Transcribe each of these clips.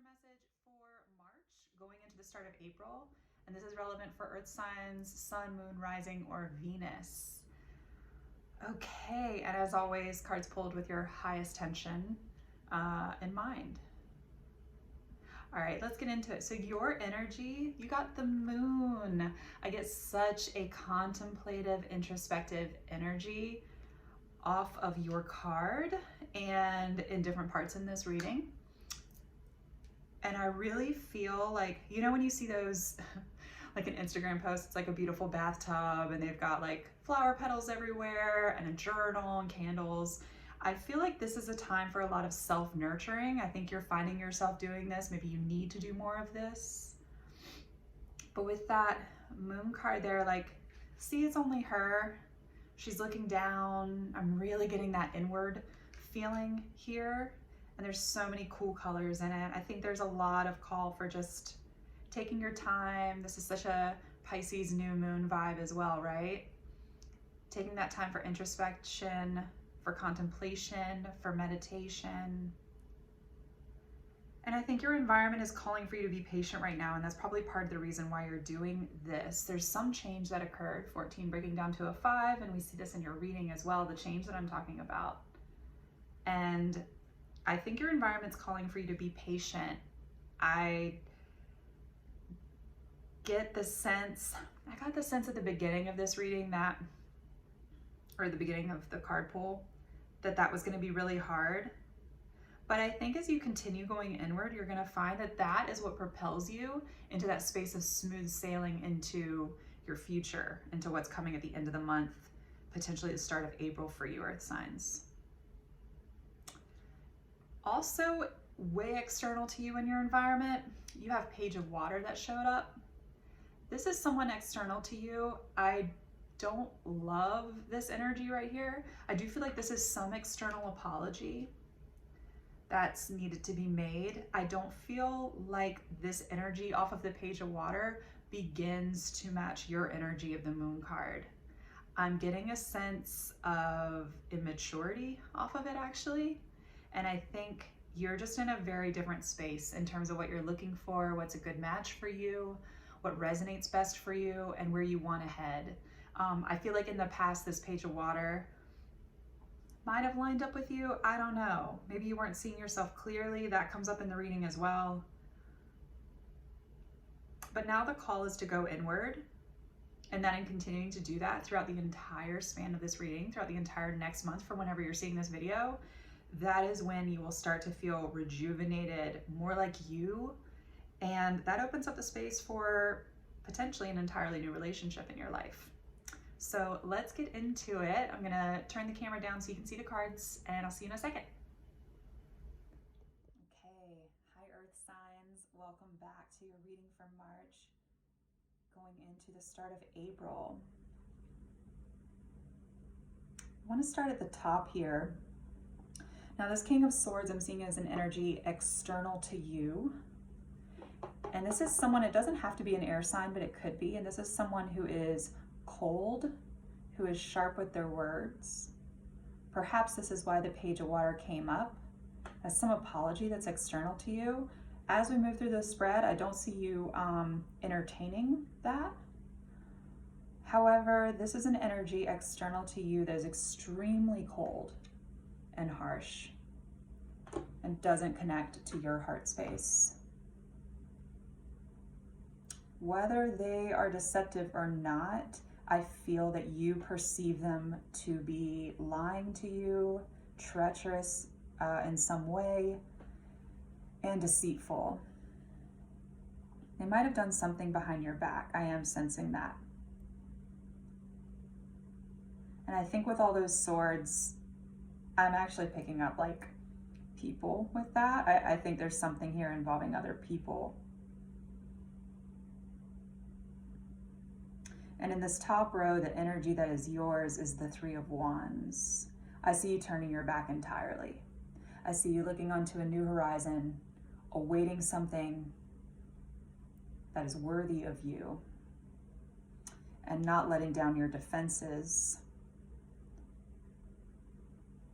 message for March going into the start of April, and this is relevant for Earth signs, Sun, Moon, Rising, or Venus. Okay, and as always, cards pulled with your highest tension in mind. All right, let's get into it. So your energy, you got the moon. I get such a contemplative, introspective energy off of your card and in different parts in this reading. And I really feel like, you know, when you see those, like an Instagram post, it's like a beautiful bathtub and they've got like flower petals everywhere and a journal and candles. I feel like this is a time for a lot of self-nurturing. I think you're finding yourself doing this. Maybe you need to do more of this. But with that moon card there, like, see, it's only her. She's looking down. I'm really getting that inward feeling here. And there's so many cool colors in it. I think there's a lot of call for just taking your time. This is such a Pisces new moon vibe as well, right? Taking that time for introspection, for contemplation, for meditation. And I think your environment is calling for you to be patient right now, and that's probably part of the reason why you're doing this. There's some change that occurred, 14 breaking down to a 5, and we see this in your reading as well, the change that I'm talking about. And I think your environment's calling for you to be patient. I get the sense, I got the sense at the beginning of this reading that, or the beginning of the card pull, that was going to be really hard. But I think as you continue going inward, you're going to find that that is what propels you into that space of smooth sailing into your future, into what's coming at the end of the month, potentially the start of April for you, Earth signs. Also, way external to you in your environment, you have Page of Water that showed up. This is someone external to you. I don't love this energy right here. I do feel like this is some external apology that's needed to be made. I don't feel like this energy off of the Page of Water begins to match your energy of the moon card. I'm getting a sense of immaturity off of it actually. And I think you're just in a very different space in terms of what you're looking for, what's a good match for you, what resonates best for you, and where you want to head. I feel like in the past, this Page of Water might have lined up with you. I don't know. Maybe you weren't seeing yourself clearly. That comes up in the reading as well. But now the call is to go inward, and then in continuing to do that throughout the entire span of this reading, throughout the entire next month from whenever you're seeing this video, that is when you will start to feel rejuvenated, more like you. And that opens up the space for potentially an entirely new relationship in your life. So let's get into it. I'm gonna turn the camera down so you can see the cards, and I'll see you in a second. Okay, hi Earth signs. Welcome back to your reading for March, going into the start of April. I wanna start at the top here. Now this King of Swords I'm seeing as an energy external to you. And this is someone, it doesn't have to be an air sign, but it could be. And this is someone who is cold, who is sharp with their words. Perhaps this is why the Page of Water came up as some apology that's external to you. As we move through the spread, I don't see you entertaining that. However, this is an energy external to you that is extremely cold and harsh and doesn't connect to your heart space. Whether they are deceptive or not, I feel that you perceive them to be lying to you, treacherous in some way, and deceitful. They might have done something behind your back. I am sensing that. And I think with all those swords, I'm actually picking up like people with that. I think there's something here involving other people. And in this top row, the energy that is yours is the Three of Wands. I see you turning your back entirely. I see you looking onto a new horizon, awaiting something that is worthy of you, and not letting down your defenses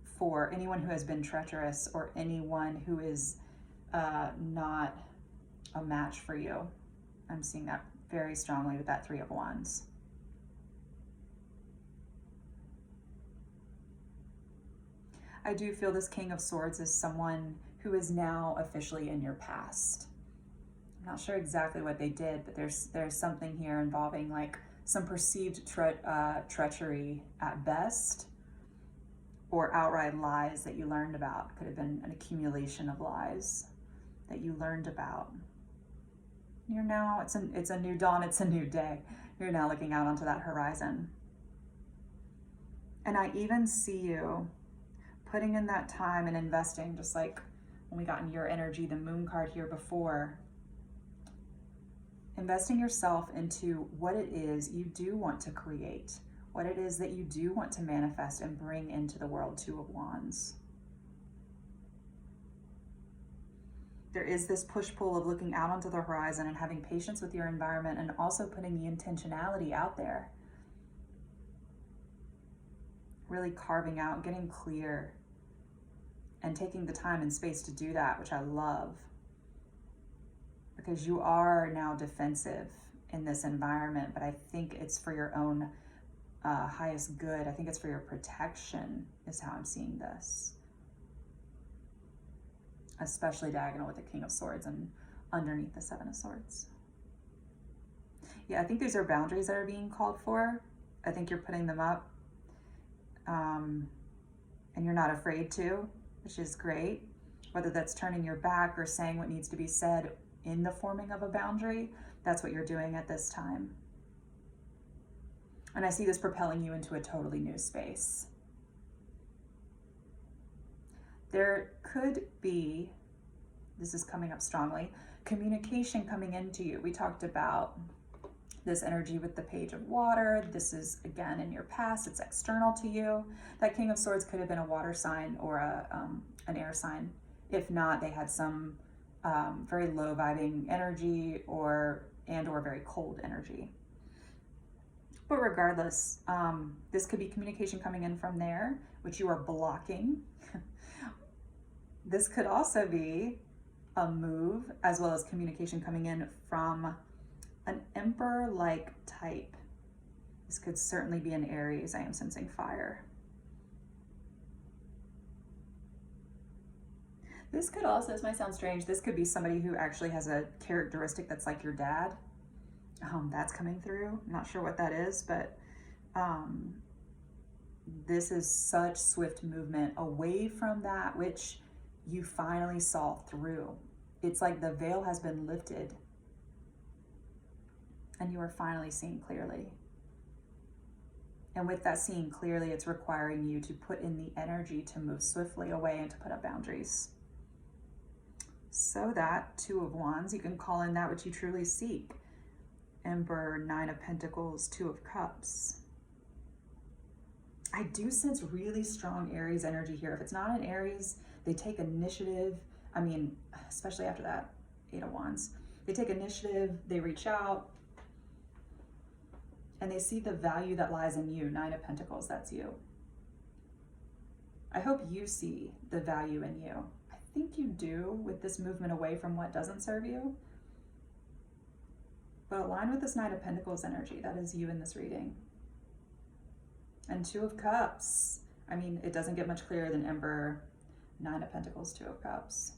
for anyone who has been treacherous or anyone who is not a match for you. I'm seeing that very strongly with that Three of Wands. I do feel this King of Swords is someone who is now officially in your past. I'm not sure exactly what they did, but there's something here involving like some perceived treachery at best, or outright lies that you learned about. Could have been an accumulation of lies that you learned about. You're now, it's a new dawn, it's a new day. You're now looking out onto that horizon. And I even see you putting in that time and investing, just like when we got in your energy, the Moon card here before, investing yourself into what it is you do want to create, what it is that you do want to manifest and bring into the world. Two of Wands. There is this push-pull of looking out onto the horizon and having patience with your environment, and also putting the intentionality out there. Really carving out, getting clear, and taking the time and space to do that, which I love. Because you are now defensive in this environment, but I think it's for your own highest good. I think it's for your protection, is how I'm seeing this. Especially diagonal with the King of Swords and underneath the Seven of Swords. Yeah, I think these are boundaries that are being called for. I think you're putting them up, and you're not afraid to, which is great. Whether that's turning your back or saying what needs to be said in the forming of a boundary, that's what you're doing at this time. And I see this propelling you into a totally new space. There could be, this is coming up strongly, communication coming into you. We talked about this energy with the Page of Water. This is, again, in your past. It's external to you. That King of Swords could have been a water sign or an air sign. If not, they had some very low vibing energy or very cold energy. But regardless, this could be communication coming in from there, which you are blocking. This could also be a move, as well as communication coming in from an Emperor-like type. This could certainly be an Aries. I am sensing fire. This could also, this might sound strange, this could be somebody who actually has a characteristic that's like your dad. That's coming through. I'm not sure what that is, but this is such swift movement away from that which you finally saw through. It's like the veil has been lifted and you are finally seeing clearly. And with that seeing clearly, it's requiring you to put in the energy to move swiftly away and to put up boundaries. So that Two of Wands, you can call in that which you truly seek. Emperor, Nine of Pentacles, Two of Cups. I do sense really strong Aries energy here. If it's not an Aries, they take initiative. I mean, especially after that Eight of Wands. They take initiative, they reach out, and they see the value that lies in you. Nine of Pentacles, that's you. I hope you see the value in you. I think you do with this movement away from what doesn't serve you. But align with this Nine of Pentacles energy. That is you in this reading. And Two of Cups. I mean, it doesn't get much clearer than Emperor, Nine of Pentacles, Two of Cups.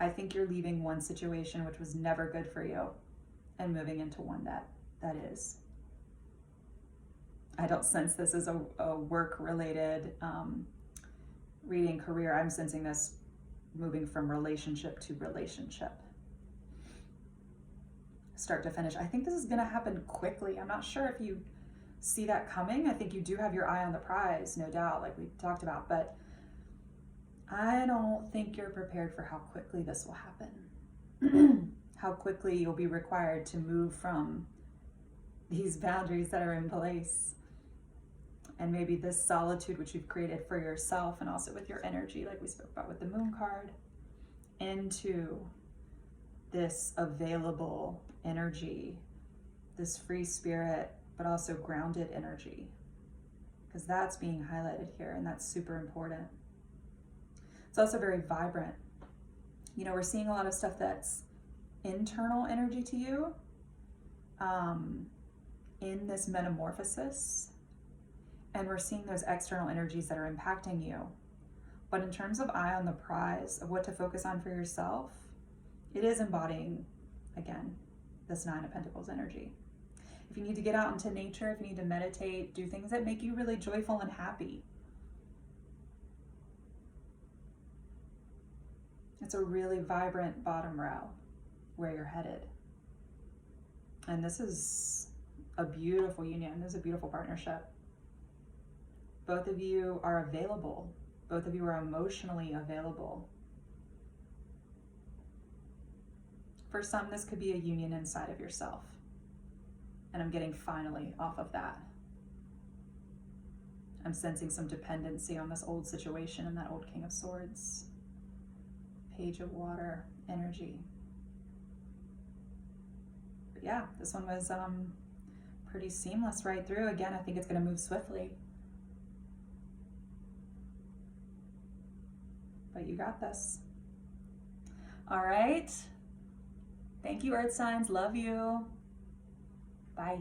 I think you're leaving one situation which was never good for you and moving into one that is. I don't sense this as a work-related reading, career. I'm sensing this moving from relationship to relationship. Start to finish. I think this is going to happen quickly. I'm not sure if you see that coming. I think you do have your eye on the prize, no doubt, like we talked about, but I don't think you're prepared for how quickly this will happen. How quickly you'll be required to move from these boundaries that are in place. And maybe this solitude which you've created for yourself and also with your energy, like we spoke about with the Moon card, into this available energy, this free spirit, but also grounded energy, because that's being highlighted here, and that's super important. It's also very vibrant. You know, we're seeing a lot of stuff that's internal energy to you in this metamorphosis. And we're seeing those external energies that are impacting you. But in terms of eye on the prize of what to focus on for yourself, it is embodying, again, this Nine of Pentacles energy. If you need to get out into nature, if you need to meditate, do things that make you really joyful and happy. It's a really vibrant bottom row where you're headed. And this is a beautiful union. This is a beautiful partnership. Both of you are available. Both of you are emotionally available. For some, this could be a union inside of yourself. And I'm getting finally off of that. I'm sensing some dependency on this old situation and that old King of Swords. Page of Water energy. But yeah, this one was pretty seamless right through. Again, I think it's going to move swiftly. But you got this. All right. Thank you, Earth signs. Love you. Bye.